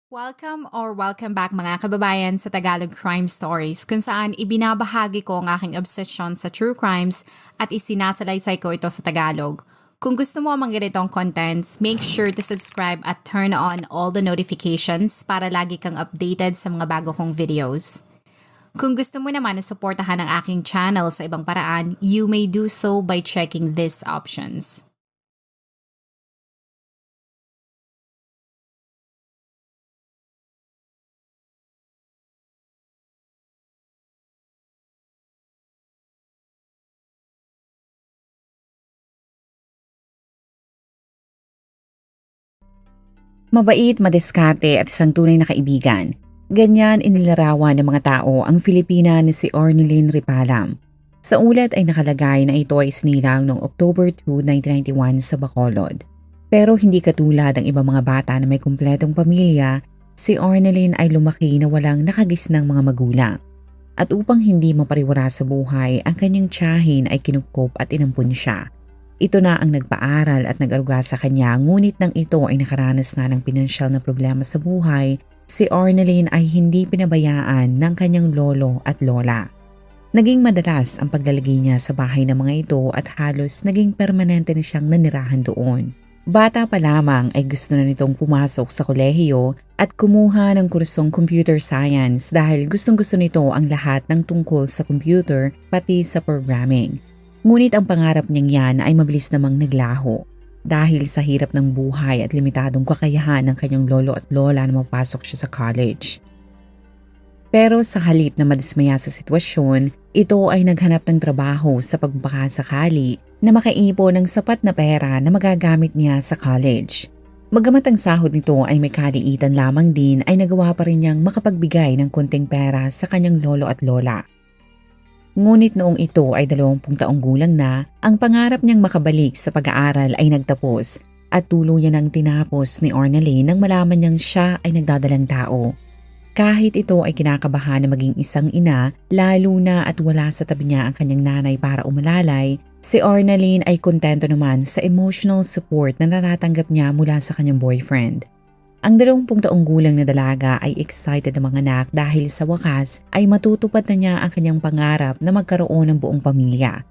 Welcome back mga kababayan sa Tagalog Crime Stories kung saan ibinabahagi ko ang aking obsession sa true crimes at isinasalaysay ko ito sa Tagalog. Kung gusto mo ang mga ganitong contents, make sure to subscribe at turn on all the notifications para lagi kang updated sa mga bago kong videos. Kung gusto mo naman na suportahan ang aking channel sa ibang paraan, you may do so by checking these options. Mabait, madiskarte at isang tunay na kaibigan. Ganyan inilarawan ng mga tao ang Filipina na si Ornelyn Ripalam. Sa ulat ay nakalagay na ito ay sinilang noong October 2, 1991 sa Bacolod. Pero hindi katulad ng ibang mga bata na may kumpletong pamilya, si Ornelyn ay lumaki na walang nakagisnang mga magulang. At upang hindi mapariwara sa buhay, ang kanyang tiyahin ay kinupkop at inampun siya. Ito na ang nagpaaral at nag-aruga sa kanya, ngunit nang ito ay nakaranas na ng pinansyal na problema sa buhay, si Ornelyn ay hindi pinabayaan ng kanyang lolo at lola. Naging madalas ang paglalagay niya sa bahay ng mga ito at halos naging permanente na siyang nanirahan doon. Bata pa lamang ay gusto na nitong pumasok sa kolehiyo at kumuha ng kursong computer science dahil gustong-gusto nito ang lahat ng tungkol sa computer pati sa programming. Ngunit ang pangarap niyang yan ay mabilis namang naglaho dahil sa hirap ng buhay at limitadong kakayahan ng kanyang lolo at lola na mapasok siya sa college. Pero sa halip na madismaya sa sitwasyon, ito ay naghanap ng trabaho sa pagbakasakali na makaipon ng sapat na pera na magagamit niya sa college. Bagamat ang sahod nito ay may kaliitan lamang din, ay nagawa pa rin niyang makapagbigay ng konting pera sa kanyang lolo at lola. Ngunit noong ito ay 20 taong gulang na, ang pangarap niyang makabalik sa pag-aaral ay nagtapos at tuluyan ng tinapos ni Ornelyn nang malaman niyang siya ay nagdadalang tao. Kahit ito ay kinakabahan na maging isang ina, lalo na at wala sa tabi niya ang kanyang nanay para umalalay, si Ornelyn ay kontento naman sa emotional support na natatanggap niya mula sa kanyang boyfriend. Ang 20 taong gulang na dalaga ay excited na manganak dahil sa wakas ay matutupad na niya ang kanyang pangarap na magkaroon ng buong pamilya.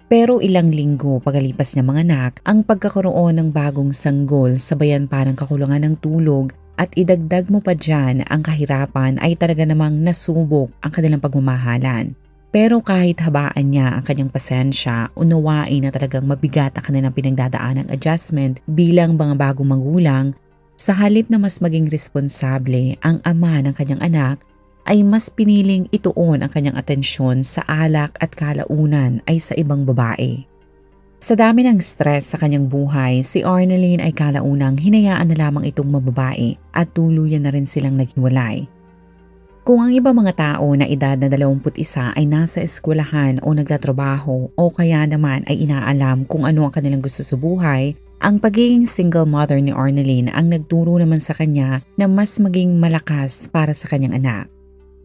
Pero ilang linggo pagkalipas niya manganak, ang pagkakaroon ng bagong sanggol sabayan pa ng kakulangan ng tulog at idagdag mo pa dyan ang kahirapan ay talaga namang nasubok ang kanilang pagmamahalan. Pero kahit habaan niya ang kanyang pasensya, unawain na talagang mabigat ang kanilang pinagdadaanang adjustment bilang mga bagong magulang. Sa halip na mas maging responsable ang ama ng kanyang anak, ay mas piniling ituon ang kanyang atensyon sa alak at kalaunan ay sa ibang babae. Sa dami ng stress sa kanyang buhay, si Ornelyn ay kalaunang hinayaan na lamang itong mababae at tuluyan na rin silang naghiwalay. Kung ang iba mga tao na edad na 21 ay nasa eskwelahan o nagtatrabaho o kaya naman ay inaalam kung ano ang kanilang gusto sa buhay, ang pagiging single mother ni Ornelyn ang nagturo naman sa kanya na mas maging malakas para sa kanyang anak.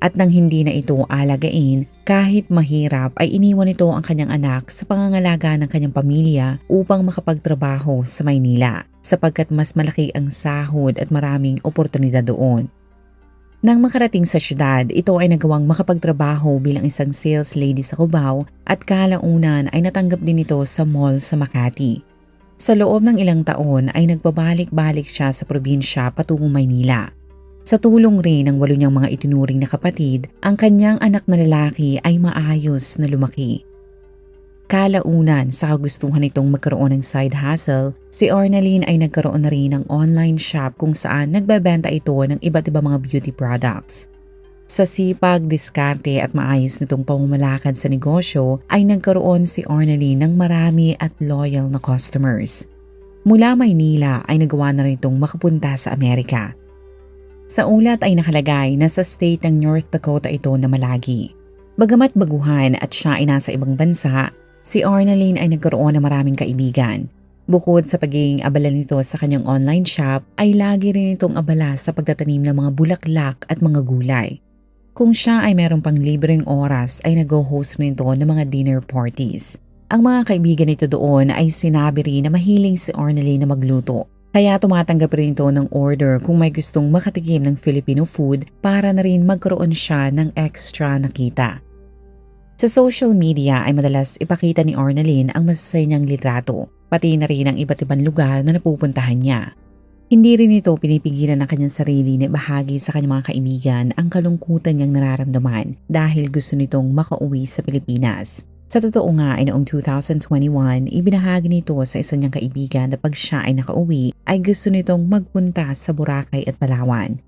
At nang hindi na ito alagain, kahit mahirap ay iniwan ito ang kanyang anak sa pangangalaga ng kanyang pamilya upang makapagtrabaho sa Maynila sapagkat mas malaki ang sahod at maraming oportunidad doon. Nang makarating sa syudad, ito ay nagawang makapagtrabaho bilang isang sales lady sa Cubao at kalaunan ay natanggap din ito sa mall sa Makati. Sa loob ng ilang taon ay nagbabalik-balik siya sa probinsya patungong Maynila. Sa tulong rin ng 8 niyang mga itinuring na kapatid, ang kanyang anak na lalaki ay maayos na lumaki. Kalaunan sa kagustuhan nitong magkaroon ng side hustle, si Ornelyn ay nagkaroon na rin ng online shop kung saan nagbebenta ito ng iba't ibang mga beauty products. Sa sipag, diskarte at maayos nitong pamamalakad sa negosyo ay nagkaroon si Ornelyn ng marami at loyal na customers. Mula Maynila ay nagawa na rin itong makapunta sa Amerika. Sa ulat ay nakalagay na sa state ng North Dakota ito na malagi. Bagamat baguhan at siya ay nasa ibang bansa, si Ornelyn ay nagkaroon ng maraming kaibigan. Bukod sa pagiging abala nito sa kanyang online shop, ay lagi rin itong abala sa pagtatanim ng mga bulaklak at mga gulay. Kung siya ay meron pang libreng oras ay nag-host rin ito ng mga dinner parties. Ang mga kaibigan nito doon ay sinabi rin na mahiling si Ornelyn na magluto. Kaya tumatanggap rin ito ng order kung may gustong makatikim ng Filipino food para na rin magkaroon siya ng extra na kita. Sa social media ay madalas ipakita ni Ornalyn ang masasaya niyang litrato, pati na rin ang iba't ibang lugar na napupuntahan niya. Hindi rin ito pinipigilan ng kanyang sarili na bahagi sa kanyang mga kaibigan ang kalungkutan niyang nararamdaman dahil gusto nitong makauwi sa Pilipinas. Sa totoo nga ay noong 2021, ibinahagi nito sa isa niyang kaibigan na pag siya ay nakauwi ay gusto nitong magpunta sa Boracay at Palawan.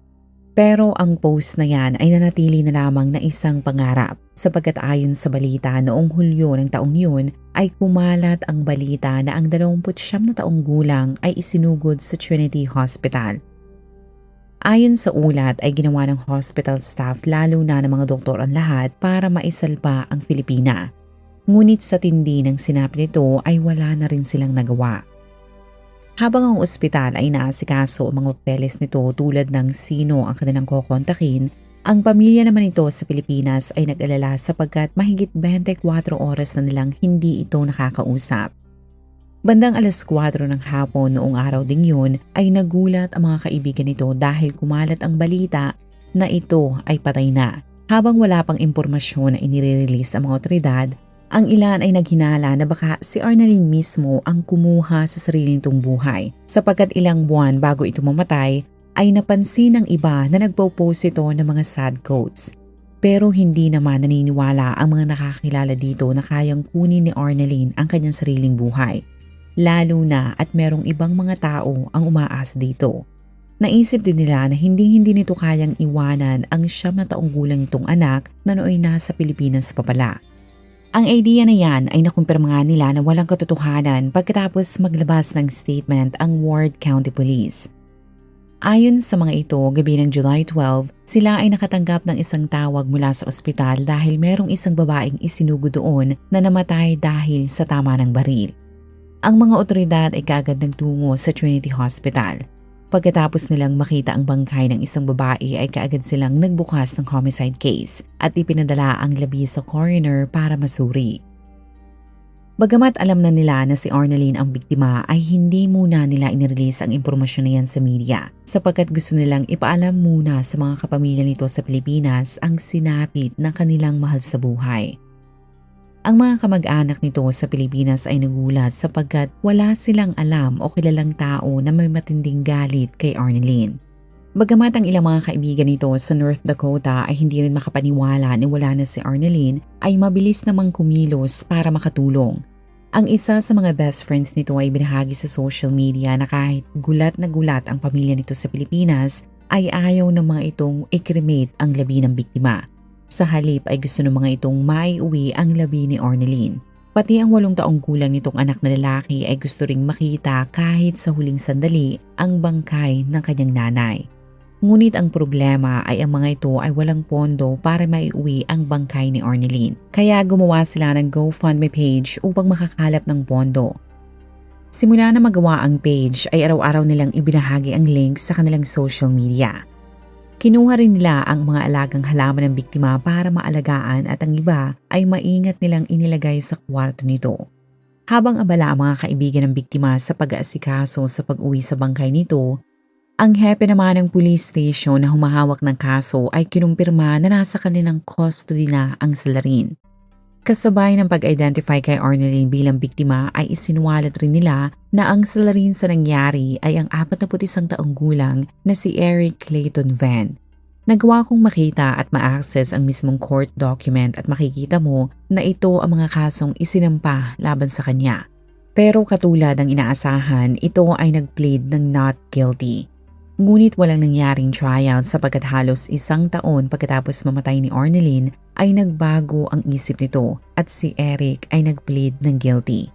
Pero ang post na yan ay nanatili na lamang na isang pangarap sapagkat ayon sa balita noong Hulyo ng taong yun ay kumalat ang balita na ang 29 na taong gulang ay isinugod sa Trinity Hospital. Ayon sa ulat ay ginawa ng hospital staff lalo na ng mga doktor ang lahat para maisalba ang Filipina. Ngunit sa tindi ng sinabi nito ay wala na rin silang nagawa. Habang ang ospital ay naasikaso ang mga papeles nito tulad ng sino ang kanilang kokontakin, ang pamilya naman ito sa Pilipinas ay nag-alala sapagkat mahigit 24 oras na nilang hindi ito nakakausap. Bandang alas 4 ng hapon noong araw ding yun ay nagulat ang mga kaibigan nito dahil kumalat ang balita na ito ay patay na. Habang wala pang impormasyon na inire-release ang mga otoridad, ang ilan ay naghinala na baka si Ornalyn mismo ang kumuha sa sarili nitong buhay sapagkat ilang buwan bago ito mamatay ay napansin ng iba na nagpo-post ito ng mga sad quotes. Pero hindi naman naniniwala ang mga nakakilala dito na kayang kunin ni Ornalyn ang kanyang sariling buhay. Lalo na at merong ibang mga tao ang umaasa dito. Naisip din nila na hindi nito kayang iwanan ang 9 na taong gulang nitong anak na nooy nasa Pilipinas pa pala. Ang idea na yan ay nakumpirma nila na walang katotohanan pagkatapos maglabas ng statement ang Ward County Police. Ayon sa mga ito, gabi ng July 12, sila ay nakatanggap ng isang tawag mula sa ospital dahil merong isang babaeng isinugod doon na namatay dahil sa tama ng baril. Ang mga otoridad ay kaagad nagtungo sa Trinity Hospital. Pagkatapos nilang makita ang bangkay ng isang babae ay kaagad silang nagbukas ng homicide case at ipinadala ang labi sa coroner para masuri. Bagamat alam na nila na si Ornalyn ang biktima ay hindi muna nila inirelease ang impormasyon na yan sa media sapagkat gusto nilang ipaalam muna sa mga kapamilya nito sa Pilipinas ang sinapit ng kanilang mahal sa buhay. Ang mga kamag-anak nito sa Pilipinas ay nagulat sapagkat wala silang alam o kilalang tao na may matinding galit kay Ornalyn. Bagamat ang ilang mga kaibigan nito sa North Dakota ay hindi rin makapaniwala na wala na si Ornalyn, ay mabilis namang kumilos para makatulong. Ang isa sa mga best friends nito ay binahagi sa social media na kahit gulat na gulat ang pamilya nito sa Pilipinas, ay ayaw ng mga itong i-cremate ang labi ng biktima. Sa halip ay gusto ng mga itong maiuwi ang labi ni Ornalyn. Pati ang 8 taong gulang nitong anak na lalaki ay gusto ring makita kahit sa huling sandali ang bangkay ng kanyang nanay. Ngunit ang problema ay ang mga ito ay walang pondo para maiuwi ang bangkay ni Ornalyn. Kaya gumawa sila ng GoFundMe page upang makakalap ng pondo. Simula na magawa ang page ay araw-araw nilang ibinahagi ang link sa kanilang social media. Kinuha rin nila ang mga alagang halaman ng biktima para maalagaan at ang iba ay maingat nilang inilagay sa kwarto nito. Habang abala ang mga kaibigan ng biktima sa pag-aasikaso sa pag-uwi sa bangkay nito, ang hepe naman ng police station na humahawak ng kaso ay kinumpirma na nasa kanilang custody na ang salarin. Kasabay ng pag-identify kay Ornalyn bilang biktima ay isinuwalat rin nila na ang salarin sa nangyari ay ang 41 taong gulang na si Eric Clayton Van. Nagawa kong makita at ma-access ang mismong court document at makikita mo na ito ang mga kasong isinampa laban sa kanya. Pero katulad ng inaasahan, ito ay nag-plead ng not guilty. Ngunit walang nangyaring trial sapagkat halos 1 taon pagkatapos mamatay ni Ornalyn ay nagbago ang isip nito at si Eric ay nag-plead ng guilty.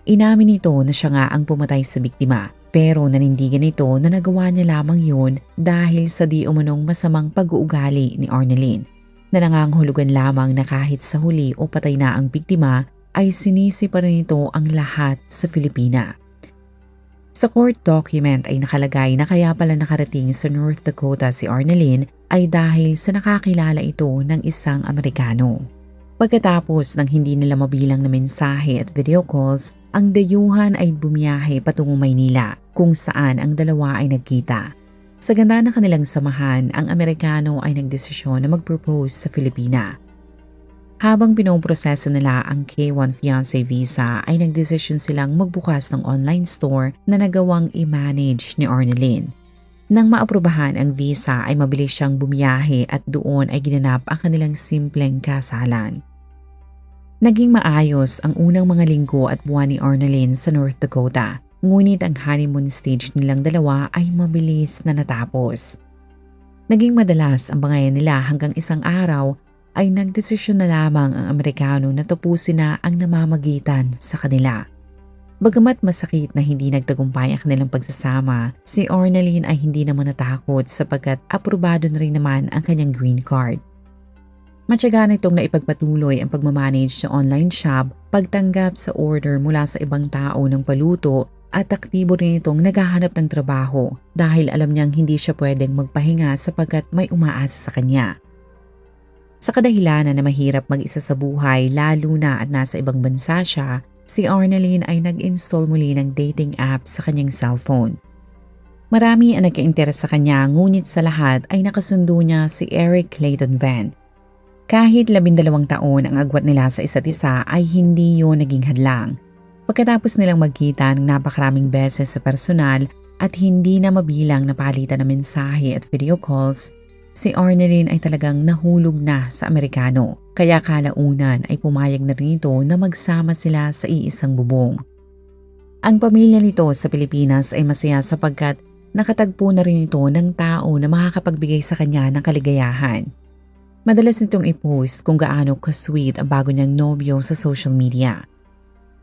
Inamin nito na siya nga ang pumatay sa biktima pero nanindigan nito na nagawa niya lamang yun dahil sa di umanong masamang pag-uugali ni Ornalyn na nangangahulugan lamang na kahit sa huli o patay na ang biktima ay sinisi pa rin ito ang lahat sa Filipina. Sa court document ay nakalagay na kaya pala nakarating sa North Dakota si Ornalyn ay dahil sa nakakilala ito ng isang Amerikano. Pagkatapos ng hindi nila mabilang na mensahe at video calls, ang dayuhan ay bumiyahe patungo Maynila kung saan ang dalawa ay nagkita. Sa ganda ng kanilang samahan, ang Amerikano ay nagdesisyon na mag-propose sa Filipina. Habang pinoproseso nila ang K1 fiancé visa ay nagdesisyon silang magbukas ng online store na nagawang i-manage ni Ornelin. Nang maaprubahan ang visa ay mabilis siyang bumiyahe at doon ay ginanap ang kanilang simpleng kasalan. Naging maayos ang unang mga linggo at buwan ni Ornelin sa North Dakota, ngunit ang honeymoon stage nilang dalawa ay mabilis na natapos. Naging madalas ang bangayan nila hanggang isang araw ay nagdesisyon na lamang ang Amerikano na tapusin na ang namamagitan sa kanila. Bagamat masakit na hindi nagtagumpay ang kanilang pagsasama, si Ornelin ay hindi naman natakot sapagkat aprobado na rin naman ang kanyang green card. Matyaga na itong naipagpatuloy ang pagmamanage sa online shop, pagtanggap sa order mula sa ibang tao ng paluto at aktibo rin itong naghahanap ng trabaho dahil alam niyang hindi siya pwedeng magpahinga sapagkat may umaasa sa kanya. Sa kadahilanan na mahirap mag-isa sa buhay lalo na at nasa ibang bansa siya, si Ornelin ay nag-install muli ng dating app sa kanyang cellphone. Marami ang nagka-interes sa kanya ngunit sa lahat ay nakasundo niya si Eric Clayton Vent. Kahit 12 taon ang agwat nila sa isa't isa ay hindi yun naging hadlang. Pagkatapos nilang magkita ng napakaraming beses sa personal at hindi na mabilang na palitan ng mensahe at video calls, si Ornelin ay talagang nahulog na sa Amerikano, kaya kalaunan ay pumayag na rin ito na magsama sila sa iisang bubong. Ang pamilya nito sa Pilipinas ay masaya sapagkat nakatagpo na rin ito ng tao na makakapagbigay sa kanya ng kaligayahan. Madalas nitong i-post kung gaano ka-sweet ang bago niyang nobyo sa social media.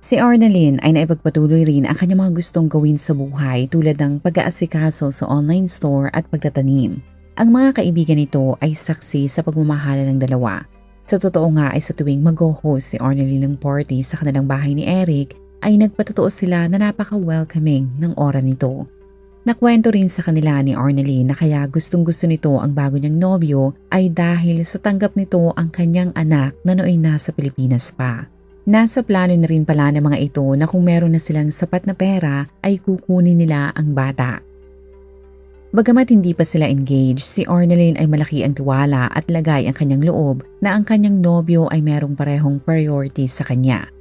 Si Ornelin ay naipagpatuloy rin ang kanyang mga gustong gawin sa buhay tulad ng pag-aasikaso sa online store at pagtatanim. Ang mga kaibigan nito ay saksi sa pagmamahala ng dalawa. Sa totoo nga ay sa tuwing mag-host si Ornelin ng party sa kanilang bahay ni Eric ay nagpatotoo sila na napaka-welcoming ng ora nito. Nakwento rin sa kanila ni Ornelin na kaya gustong-gusto nito ang bago niyang nobyo ay dahil sa tanggap nito ang kanyang anak na nooy nasa Pilipinas pa. Nasa plano na rin pala ng mga ito na kung meron na silang sapat na pera ay kukunin nila ang bata. Bagamat hindi pa sila engaged, si Ornelin ay malaki ang tiwala at lagay ang kanyang loob na ang kanyang nobyo ay merong parehong priorities sa kanya.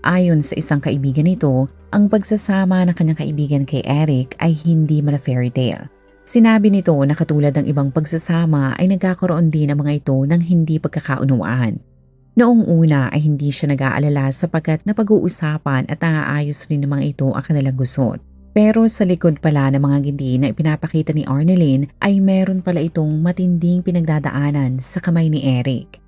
Ayon sa isang kaibigan nito, ang pagsasama ng kanyang kaibigan kay Eric ay hindi mala fairy tale. Sinabi nito na katulad ng ibang pagsasama ay nagkakaroon din ang mga ito ng hindi pagkakaunawaan. Noong una ay hindi siya nag-aalala sapagkat napag-uusapan at naaayos rin ng mga ito ang kanilang gusot. Pero sa likod pala ng mga gindi na ipinapakita ni Ornelin ay meron pala itong matinding pinagdadaanan sa kamay ni Eric.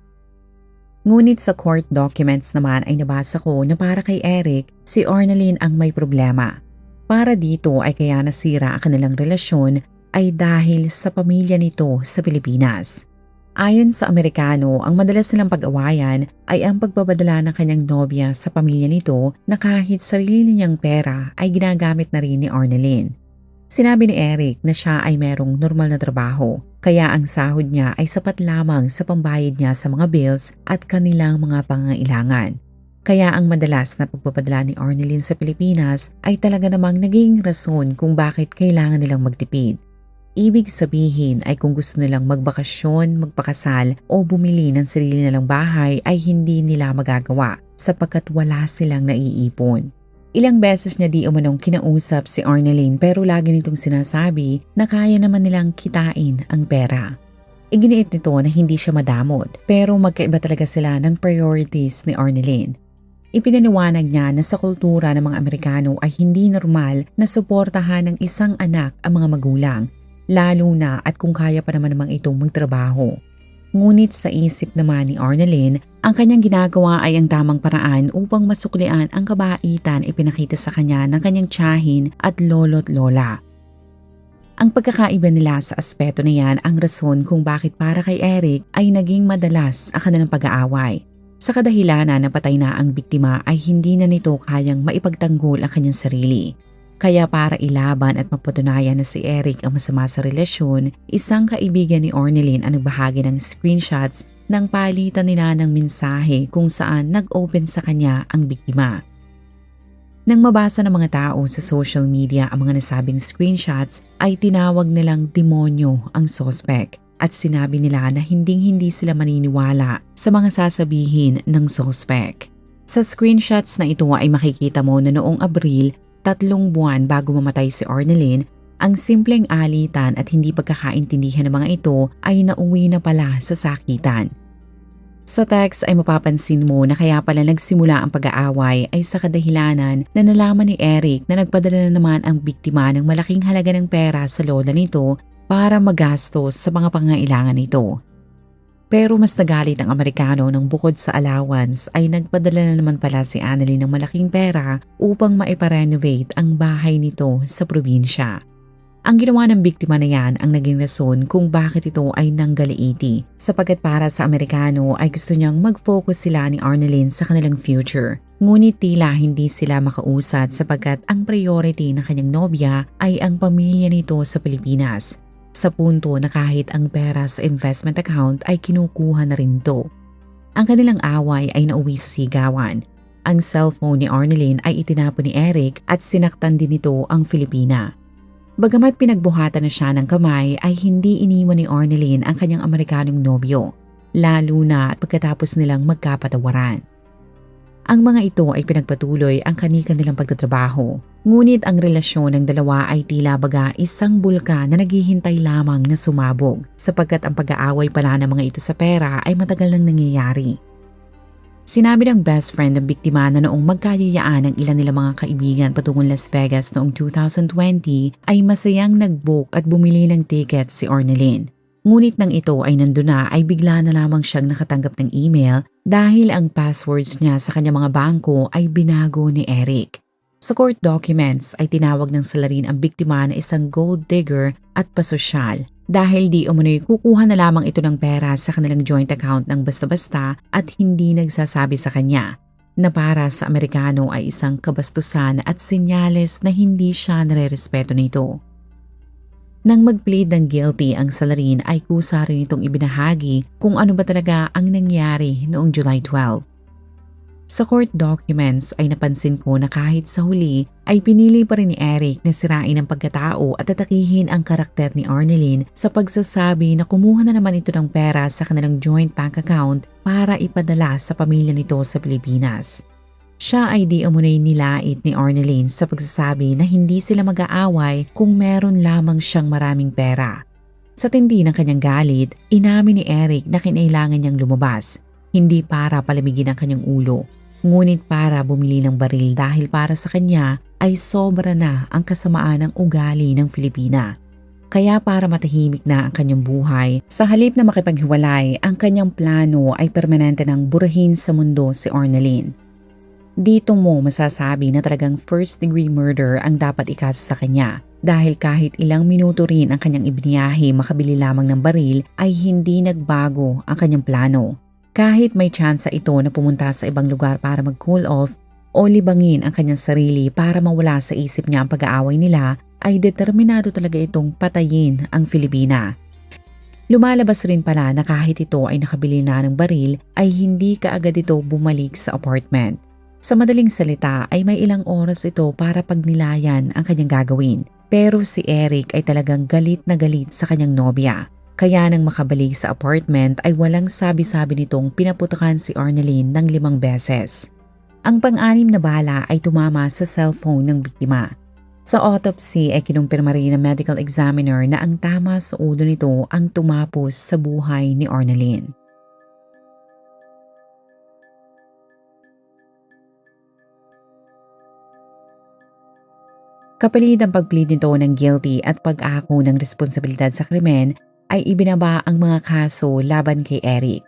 Ngunit sa court documents naman ay nabasa ko na para kay Eric, si Ornelin ang may problema. Para dito ay kaya nasira ang kanilang relasyon ay dahil sa pamilya nito sa Pilipinas. Ayon sa Amerikano, ang madalas nilang pag-awayan ay ang pagbabadala ng kanyang nobya sa pamilya nito na kahit sarili niyang pera ay ginagamit na rin ni Ornelin. Sinabi ni Eric na siya ay merong normal na trabaho, kaya ang sahod niya ay sapat lamang sa pambayad niya sa mga bills at kanilang mga pangangailangan. Kaya ang madalas na pagpapadala ni Ornelin sa Pilipinas ay talaga namang naging rason kung bakit kailangan nilang magtipid. Ibig sabihin ay kung gusto nilang magbakasyon, magpakasal o bumili ng sarili nilang bahay ay hindi nila magagawa sapagkat wala silang naiipon. Ilang beses niya di umanong kinausap si Ornelin pero lagi nitong sinasabi na kaya naman nilang kitain ang pera. Iginiit nito na hindi siya madamot pero magkaiba talaga sila ng priorities ni Ornelin. Ipinaliwanag niya na sa kultura ng mga Amerikano ay hindi normal na suportahan ng isang anak ang mga magulang, lalo na at kung kaya pa naman namang itong magtrabaho. Ngunit sa isip naman ni Ornelin, ang kanyang ginagawa ay ang tamang paraan upang masuklian ang kabaitan ipinakita sa kanya ng kanyang tiyahin at lolo't lola. Ang pagkakaiba nila sa aspeto na yan ang rason kung bakit para kay Eric ay naging madalas ang kanilang pag-aaway. Sa kadahilanan na patay na ang biktima ay hindi na nito kayang maipagtanggol ang kanyang sarili. Kaya para ilaban at mapatunayan na si Eric ang masama sa relasyon, isang kaibigan ni Ornelin ang nagbahagi ng screenshots nang palitan nila ng mensahe kung saan nag-open sa kanya ang biktima. Nang mabasa ng mga tao sa social media ang mga nasabing screenshots ay tinawag nilang demonyo ang suspect at sinabi nila na hindi sila maniniwala sa mga sasabihin ng suspect. Sa screenshots na ito ay makikita mo na noong Abril, 3 buwan bago mamatay si Orneline, ang simpleng alitan at hindi pagkakaintindihan ng mga ito ay nauwi na pala sa sakitan. Sa text ay mapapansin mo na kaya pala nagsimula ang pag-aaway ay sa kadahilanan na nalaman ni Eric na nagpadala na naman ang biktima ng malaking halaga ng pera sa lola nito para magastos sa mga pangangailangan nito. Pero mas nagalit ang Amerikano nang bukod sa allowance ay nagpadala na naman pala si Annalyn ng malaking pera upang maiparenovate ang bahay nito sa probinsya. Ang ginawa ng biktima na yan ang naging rason kung bakit ito ay nanggaliiti sapagkat para sa Amerikano ay gusto niyang mag-focus sila ni Orneline sa kanilang future. Ngunit tila hindi sila makausad sapagkat ang priority ng kanyang nobya ay ang pamilya nito sa Pilipinas. Sa punto na kahit ang pera sa investment account ay kinukuha na rin ito. Ang kanilang away ay nauwi sa sigawan. Ang cellphone ni Orneline ay itinapon ni Eric at sinaktan din nito ang Filipina. Bagamat pinagbuhatan na siya ng kamay ay hindi iniwan ni Orneline ang kanyang Amerikanong nobyo, lalo na pagkatapos nilang magkapatawaran. Ang mga ito ay pinagpatuloy ang kanilang pagtatrabaho, ngunit ang relasyon ng dalawa ay tila baga isang bulkan na naghihintay lamang na sumabog sapagkat ang pag-aaway pala ng mga ito sa pera ay matagal nang nangyayari. Sinabi ng best friend ng biktima na noong magkayayaan ng ilan nilang mga kaibigan patungong Las Vegas noong 2020 ay masayang nag-book at bumili ng ticket si Orneline. Ngunit nang ito ay nandun na ay bigla na lamang siyang nakatanggap ng email dahil ang passwords niya sa kanyang mga bangko ay binago ni Eric. Sa court documents ay tinawag ng salarin ang biktima na isang gold digger at pasosyal dahil di umano'y kukuha na lamang ito ng pera sa kanilang joint account ng basta-basta at hindi nagsasabi sa kanya na para sa Amerikano ay isang kabastusan at senyales na hindi siya nare-respeto nito. Nang mag-plead ng guilty ang salarin ay kusa rin itong ibinahagi kung ano ba talaga ang nangyari noong July 12. Sa court documents ay napansin ko na kahit sa huli ay pinili pa rin ni Eric na sirain ang pagkatao at atakihin ang karakter ni Orneline sa pagsasabi na kumuha na naman ito ng pera sa kanilang joint bank account para ipadala sa pamilya nito sa Pilipinas. Siya ay di umunay nilait ni Orneline sa pagsasabi na hindi sila mag-aaway kung meron lamang siyang maraming pera. Sa tindi ng kanyang galit, inamin ni Eric na kinailangan niyang lumabas, hindi para palamigin ang kanyang ulo, ngunit para bumili ng baril dahil para sa kanya ay sobra na ang kasamaan ng ugali ng Filipina. Kaya para matahimik na ang kanyang buhay, sa halip na makipaghiwalay, ang kanyang plano ay permanente ng burahin sa mundo si Orneline. Dito mo masasabi na talagang first-degree murder ang dapat ikaso sa kanya dahil kahit ilang minuto rin ang kanyang ibiniyahe makabili lamang ng baril ay hindi nagbago ang kanyang plano. Kahit may tsansa ito na pumunta sa ibang lugar para mag-cool off o libangin ang kanyang sarili para mawala sa isip niya ang pag-aaway nila, ay determinado talaga itong patayin ang Filipina. Lumalabas rin pala na kahit ito ay nakabili na ng baril ay hindi kaagad ito bumalik sa apartment. Sa madaling salita ay may ilang oras ito para pagnilayan ang kanyang gagawin. Pero si Eric ay talagang galit na galit sa kanyang nobya. Kaya nang makabalik sa apartment ay walang sabi-sabi nitong pinaputukan si Orneline ng 5 beses. Ang pang-anim na bala ay tumama sa cellphone ng biktima. Sa autopsy ay kinumpirma rin ng medical examiner na ang tama sa ulo nito ang tumapos sa buhay ni Orneline. Kapalit ang pag-plead nito ng guilty at pag-ako ng responsibilidad sa krimen ay ibinaba ang mga kaso laban kay Eric.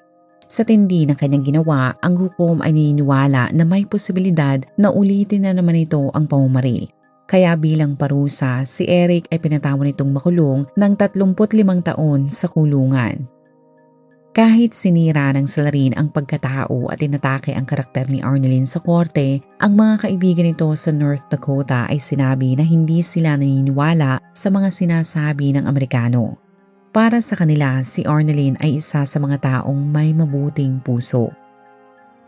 Sa tindi ng kanyang ginawa, ang hukom ay naniniwala na may posibilidad na ulitin na naman ito ang pamamaril. Kaya bilang parusa, si Eric ay pinatawag nitong makulong ng 35 taon sa kulungan. Kahit sinira ng salarin ang pagkatao at inatake ang karakter ni Orneline sa korte, ang mga kaibigan nito sa North Dakota ay sinabi na hindi sila naniniwala sa mga sinasabi ng Amerikano. Para sa kanila, si Arnalyn ay isa sa mga taong may mabuting puso.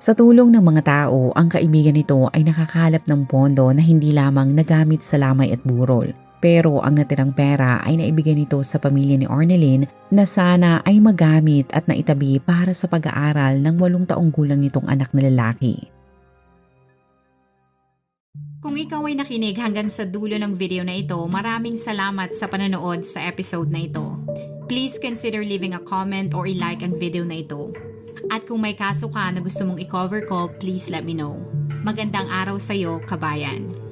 Sa tulong ng mga tao, ang kaibigan nito ay nakakalap ng pondo na hindi lamang nagamit sa lamay at burol. Pero ang natirang pera ay naibigay nito sa pamilya ni Arnalyn na sana ay magamit at naitabi para sa pag-aaral ng 8 taong gulang nitong anak na lalaki. Kung ikaw ay nakinig hanggang sa dulo ng video na ito, maraming salamat sa panonood sa episode na ito. Please consider leaving a comment or i-like ang video na ito. At kung may kaso ka na gusto mong i-cover ko, please let me know. Magandang araw sa iyo, kabayan.